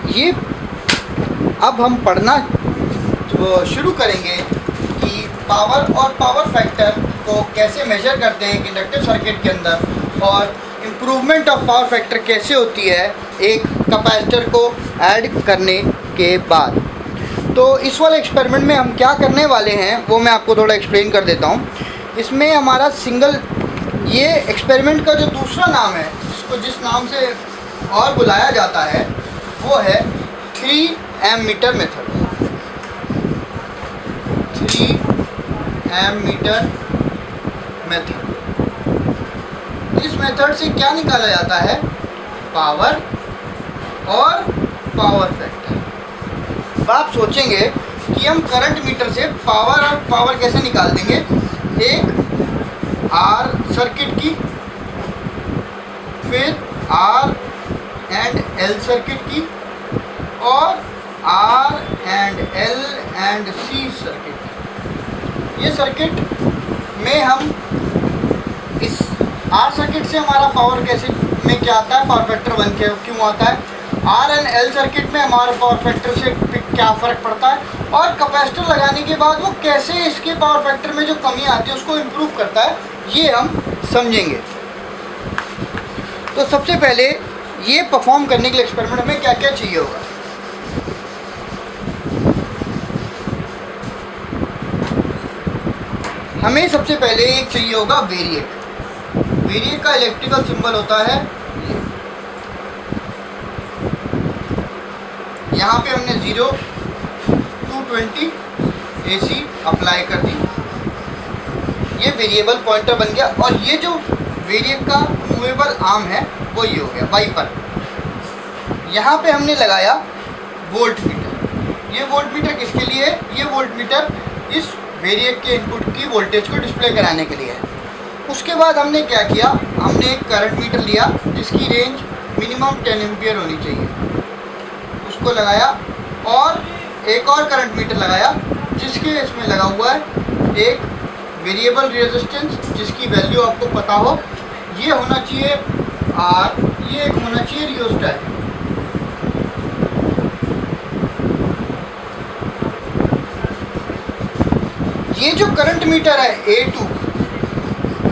ये अब हम पढ़ना शुरू करेंगे कि पावर और पावर फैक्टर को कैसे मेजर करते हैं एक इंडक्टिव सर्किट के अंदर, और इम्प्रूवमेंट ऑफ पावर फैक्टर कैसे होती है एक कैपेसिटर को ऐड करने के बाद। तो इस वाले एक्सपेरिमेंट में हम क्या करने वाले हैं वो मैं आपको थोड़ा एक्सप्लेन कर देता हूँ। इसमें हमारा ये एक्सपेरिमेंट का जो दूसरा नाम है, जिस नाम से और बुलाया जाता है, वो है 3 एमीटर मेथड। 3 ammeter method. इस मेथड से क्या निकाला जाता है? पावर और पावर फैक्टर। अब आप सोचेंगे कि हम करंट मीटर से पावर और पावर कैसे निकाल देंगे। एक आर सर्किट की, फिर आर एंड एल सर्किट की, और R and L and C circuit. ये सर्किट में हम इस आर सर्किट से हमारा पावर कैसे में क्या आता है, पावर फैक्टर 1 क्यों आता है, आर एंड एल सर्किट में हमारा पावर फैक्टर से क्या फ़र्क पड़ता है, और कैपेसिटर लगाने के बाद वो कैसे इसके पावर फैक्टर में जो कमी आती है उसको इम्प्रूव करता है, ये हम समझेंगे। तो सबसे पहले ये परफॉर्म करने के लिए एक्सपेरिमेंट में क्या क्या चाहिए होगा। हमें सबसे पहले एक चाहिए होगा वेरिएक। वेरिएक का इलेक्ट्रिकल सिंबल होता है यहाँ पे हमने 0 220 AC अप्लाई कर दी, ये वेरिएबल पॉइंटर बन गया। और ये जो वेरिएक का मूवेबल आर्म है वो ये हो गया वाइपर। यहाँ पे हमने लगाया वोल्ट मीटर। ये वोल्ट मीटर किसके लिए है? ये वोल्ट मीटर इस वेरिएक के इनपुट की वोल्टेज को डिस्प्ले कराने के लिए है। उसके बाद हमने क्या किया, हमने एक करंट मीटर लिया जिसकी रेंज मिनिमम 10 एम्पियर होनी चाहिए, उसको लगाया, और एक और करंट मीटर लगाया जिसके इसमें लगा हुआ है एक वेरिएबल रेजिस्टेंस जिसकी वैल्यू आपको पता हो। ये होना चाहिए आर, ये एक होना चाहिए रियोस्टेट। ये जो करंट मीटर है A2,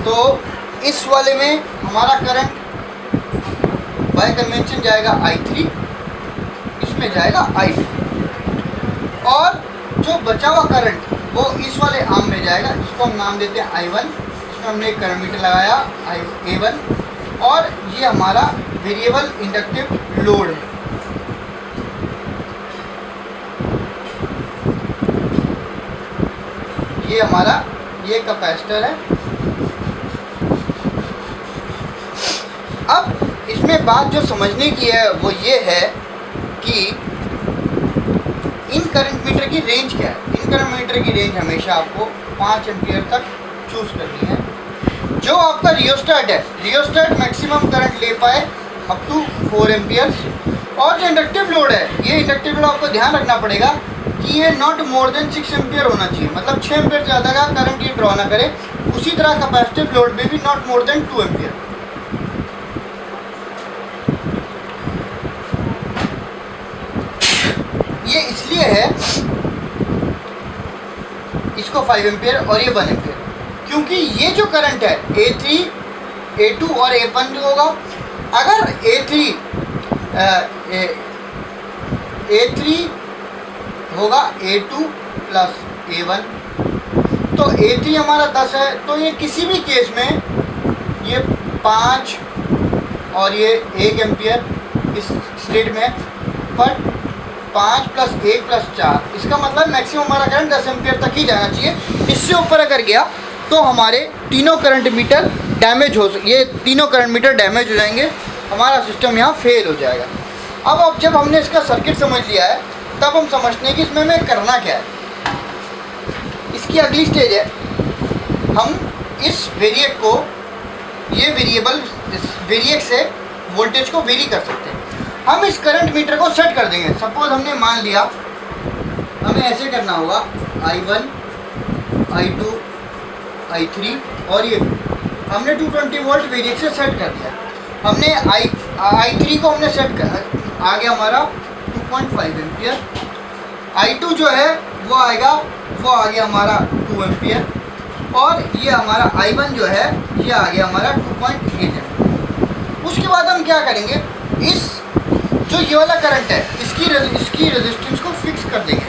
तो इस वाले में हमारा करंट बाय कन्वेंशन जाएगा I3, इसमें जाएगा I2, और जो बचा हुआ करंट वो इस वाले आर्म में जाएगा, इसको हम नाम देते हैं I1। इसमें हमने एक करंट मीटर लगाया A1, और ये हमारा वेरिएबल इंडक्टिव लोड है। ये हमारा ये कैपेसिटर है। अब इसमें बात जो समझने की है वो ये है कि इन करंट मीटर की रेंज क्या है। इन करंट मीटर की रेंज हमेशा आपको 5 एम्पियर तक चूज करनी है। जो आपका रियोस्टेट है, रियोस्टेट मैक्सिमम करंट ले पाए अप टू 4 एम्पियर्स। और जो इंडक्टिव लोड है, ये इंडक्टिव लोड आपको ध्यान रखना पड़ेगा कि ये नॉट मोर देन 6 एम्पियर होना चाहिए, मतलब 6 एम्पियर से ज़्यादा का करंट ये ड्रॉ ना करे। उसी तरह कैपेसिटिव लोड में भी नॉट मोर देन 2 एम्पियर। ये इसलिए है इसको 5 एम्पियर और ये 1 एम्पियर, क्योंकि ये जो करंट है A3, A2 और A1 होगा। अगर A3 होगा A2 प्लस A1, तो A3 हमारा 10 है, तो ये किसी भी केस में ये 5 और ये 1 एम्पियर इस स्लिट में, पर 5 प्लस 1 प्लस 4, इसका मतलब मैक्सिमम हमारा करंट 10 एम्पियर तक ही जाना चाहिए। इससे ऊपर अगर गया तो हमारे तीनों करंट मीटर डैमेज ये तीनों करंट मीटर डैमेज हो जाएंगे, हमारा सिस्टम यहाँ फेल हो जाएगा। अब जब हमने इसका सर्किट समझ लिया है, तब हम समझते हैं कि इसमें हमें करना क्या है। इसकी अगली स्टेज है, हम इस वेरिएक को, ये वेरिएबल वेरिएक से वोल्टेज को वेरी कर सकते हैं। हम इस करंट मीटर को सेट कर देंगे। सपोज हमने मान लिया हमें ऐसे करना होगा I1, I2, I3, और ये हमने 220 वोल्ट वेरिएक से सेट कर दिया। हमने I3 को हमने सेट कर, आ गया हमारा 2.5 एम्पियर। I2 जो है वो आएगा, वो आ गया हमारा 2 एम्पियर, और ये हमारा I1 जो है ये आ गया हमारा 2.8 एम्पियर। उसके बाद हम क्या करेंगे, इस जो ये वाला करंट है इसकी रेजिस्टेंस को फिक्स कर देंगे,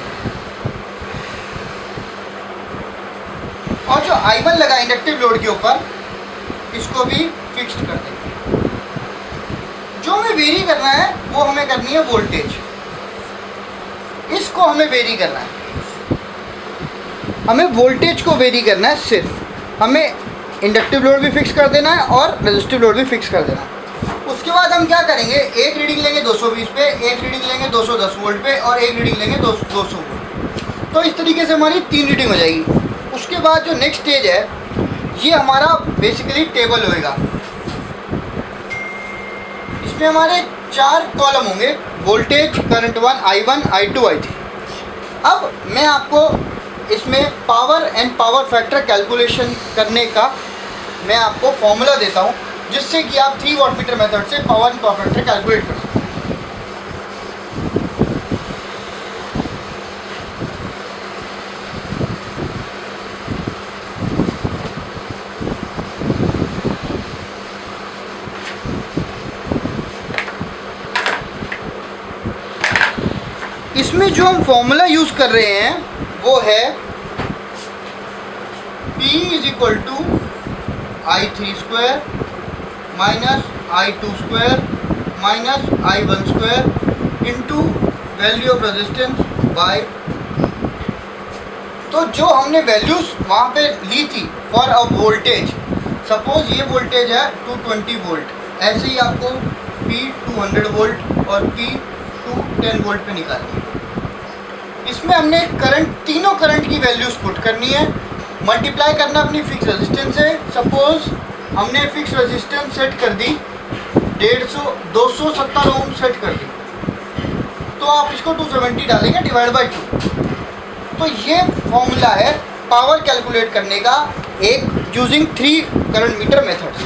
और जो I1 लगा इंडक्टिव लोड के ऊपर इसको भी फिक्स्ड कर देंगे। जो हमें वेरी करना है वो हमें करनी है वोल्टेज, इसको हमें वेरी करना है, हमें वोल्टेज को वेरी करना है। सिर्फ हमें इंडक्टिव लोड भी फिक्स कर देना है और रेजिस्टिव लोड भी फिक्स कर देना है। उसके बाद हम क्या करेंगे, एक रीडिंग लेंगे 220 पे, एक रीडिंग लेंगे 210 वोल्ट पे, और एक रीडिंग लेंगे 200 वोल्ट। तो इस तरीके से हमारी 3 रीडिंग हो जाएगी। उसके बाद जो नेक्स्ट स्टेज है ये हमारा बेसिकली टेबल होएगा। इसमें हमारे 4 कॉलम होंगे, voltage, current 1, I1, I2, I3। अब मैं आपको इसमें power and power factor calculation करने का मैं आपको फॉर्मूला देता हूं, जिससे कि आप 3 वाटमीटर मेथड से power and power factor calculate कर सकते हैं। इसमें जो हम फॉर्मूला यूज़ कर रहे हैं वो है P = I3² minus I2² minus I1² into value of resistance bye. तो जो हमने वैल्यूज़ वहाँ पे ली थी फॉर अ वोल्टेज, सपोज ये वोल्टेज है 220 वोल्ट, ऐसे ही आपको P 200 वोल्ट और P 210 वोल्ट पे निकालनी है। इसमें हमने करंट, तीनों करंट की वैल्यूज़ पुट करनी है, मल्टीप्लाई करना अपनी फिक्स रेजिस्टेंस से। सपोज हमने फिक्स रेजिस्टेंस सेट कर दी 270 ओम सेट कर दी, तो आप इसको 270 डालेंगे डिवाइड बाई 2। तो ये फॉर्मूला है पावर कैलकुलेट करने का, एक यूजिंग 3 करंट मीटर मेथड्स।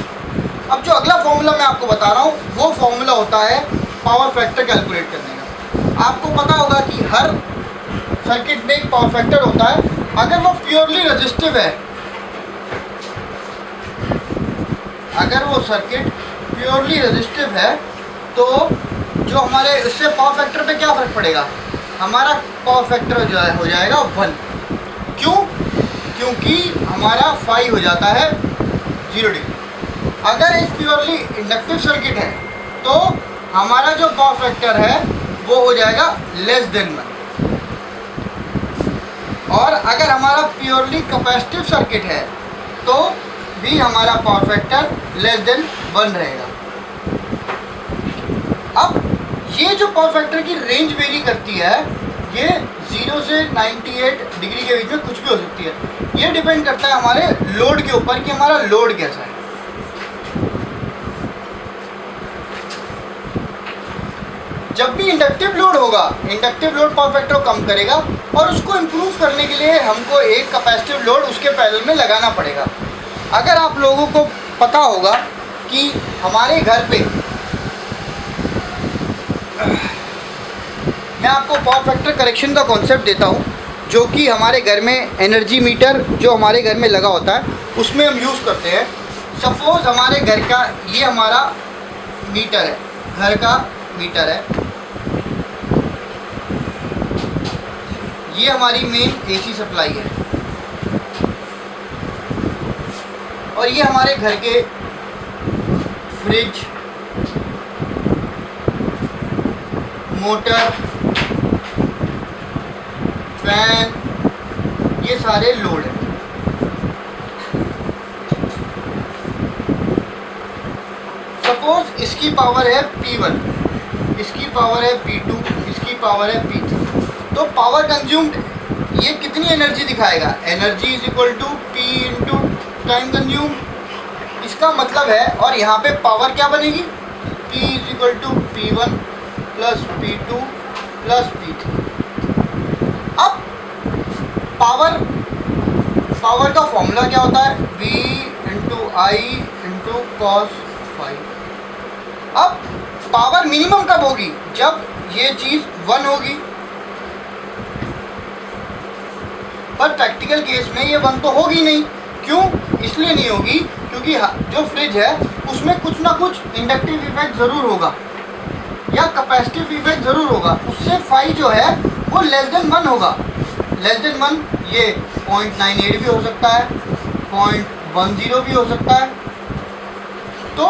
अब जो अगला फॉर्मूला मैं आपको बता रहा हूँ वो फॉर्मूला होता है पावर फैक्टर कैलकुलेट करने का। आपको पता होगा कि हर सर्किट में एक पावर फैक्टर होता है। अगर वो प्योरली रेजिस्टिव है, अगर वो सर्किट प्योरली रेजिस्टिव है, तो जो हमारे इससे पावर फैक्टर पे क्या फ़र्क पड़ेगा, हमारा पावर फैक्टर जो है हो जाएगा 1। क्यों? क्योंकि हमारा फाई हो जाता है 0 डिग्री। अगर एक प्योरली इंडक्टिव सर्किट है तो हमारा जो पावर फैक्टर है वो हो जाएगा <1। और अगर हमारा प्योरली कैपेसिटिव सर्किट है तो भी हमारा पावर फैक्टर <1 रहेगा। अब ये जो पावर फैक्टर की रेंज वेरी करती है, ये 0 से 98 डिग्री के बीच में कुछ भी हो सकती है। ये डिपेंड करता है हमारे लोड के ऊपर कि हमारा लोड कैसा है। जब भी इंडक्टिव लोड होगा, इंडक्टिव लोड पावर फैक्टर को कम करेगा, और उसको इम्प्रूव करने के लिए हमको एक कैपेसिटिव लोड उसके पैरेलल में लगाना पड़ेगा। अगर आप लोगों को पता होगा कि हमारे घर पे, मैं आपको पावर फैक्टर करेक्शन का कॉन्सेप्ट देता हूँ, जो कि हमारे घर में एनर्जी मीटर जो हमारे घर में लगा होता है उसमें हम यूज़ करते हैं। सपोज़ हमारे घर का ये हमारा मीटर है, घर का मीटर है, ये हमारी मेन एसी सप्लाई है, और ये हमारे घर के फ्रिज, मोटर, फैन, ये सारे लोड हैं। सपोज इसकी पावर है P1, इसकी पावर है P2, इसकी पावर है P3। तो पावर कंज्यूम्ड ये कितनी एनर्जी दिखाएगा, energy is equal to P into time consume. इसका मतलब है, और यहाँ पे पावर क्या बनेगी, P is equal to P1 plus P2 plus P3। अब पावर का फॉर्मूला क्या होता है, V into I into cos phi. अब पावर मिनिमम कब होगी, जब ये चीज़ 1 होगी। पर प्रैक्टिकल केस में ये 1 तो होगी नहीं। क्यों? इसलिए नहीं होगी क्योंकि जो फ्रिज है उसमें कुछ ना कुछ इंडक्टिव इफेक्ट ज़रूर होगा या कैपेसिटिव इफेक्ट ज़रूर होगा। उससे फाई जो है वो लेस देन 1 होगा। लेस देन 1 ये 0.98 भी हो सकता है, 0.10 भी हो सकता है। तो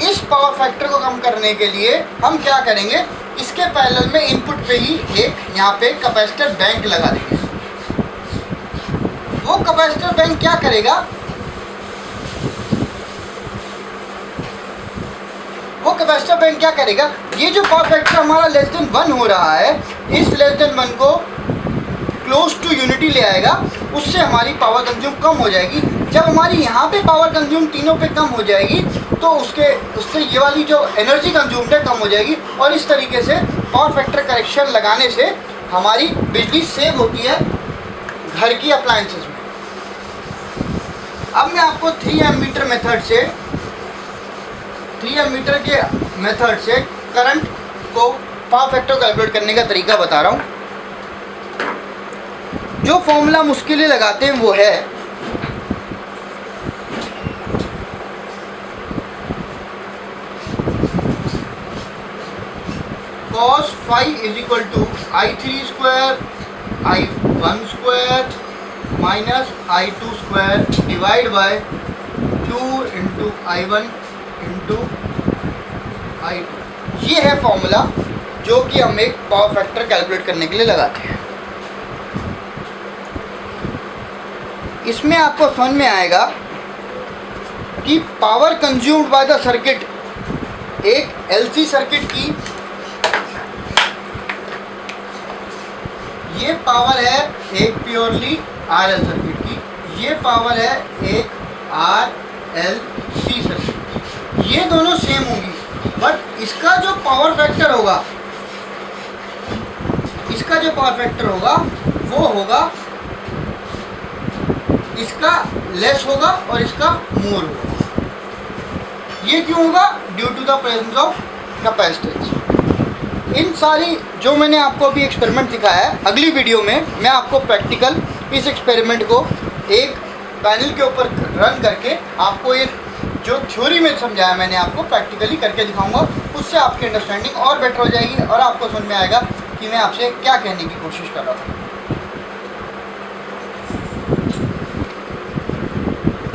इस पावर फैक्टर को कम करने के लिए हम क्या करेंगे, इसके पैरेलल में इनपुट पे ही एक यहाँ पे कैपेसिटर बैंक लगा देंगे। वो कैपेसिटर बैंक क्या करेगा, वो कैपेसिटर बैंक क्या करेगा, ये जो पावर फैक्टर हमारा लेस देन 1 हो रहा है, इस लेस देन 1 को क्लोज टू यूनिटी ले आएगा। उससे हमारी पावर कंज्यूम कम हो जाएगी। जब हमारी यहाँ पे पावर कंज्यूम तीनों पे कम हो जाएगी तो उससे ये वाली जो एनर्जी कंज्यूम्ड है कम हो जाएगी। और इस तरीके से पावर फैक्टर करेक्शन लगाने से हमारी बिजली सेव होती है घर की अप्लायंसेस में। अब मैं आपको 3 एमीटर मेथड से 3 एमीटर के मेथड से करंट को पावर फैक्टर कैलकुलेट करने का तरीका बता रहा हूँ। जो फॉर्मूला मुश्किलें लगाते हैं वो है cos phi is equal to I3 square I1 square minus I2 square divide by 2 into I1 into I2। ये है फॉर्मूला जो कि हम एक पावर फैक्टर कैलकुलेट करने के लिए लगाते हैं। इसमें आपको समझ में आएगा कि power consumed by the circuit, एक एलसी सर्किट की ये पावर है एक प्योरली आरएल सर्किट की, ये पावर है एक आरएलसी सर्किट की। ये दोनों सेम होंगी, बट इसका जो पावर फैक्टर होगा, इसका जो पावर फैक्टर होगा वो होगा, इसका लेस होगा और इसका मोर होगा। ये क्यों होगा? Due to the presence of capacitance. इन सारी जो मैंने आपको अभी एक्सपेरिमेंट दिखाया है, अगली वीडियो में मैं आपको प्रैक्टिकल इस एक्सपेरिमेंट को एक पैनल के ऊपर रन करके आपको एक जो थ्योरी में समझाया मैंने आपको प्रैक्टिकली करके दिखाऊंगा। उससे आपकी अंडरस्टैंडिंग और बेटर हो जाएगी और आपको समझ में आएगा कि मैं आपसे क्या कहने की कोशिश कर रहा हूँ।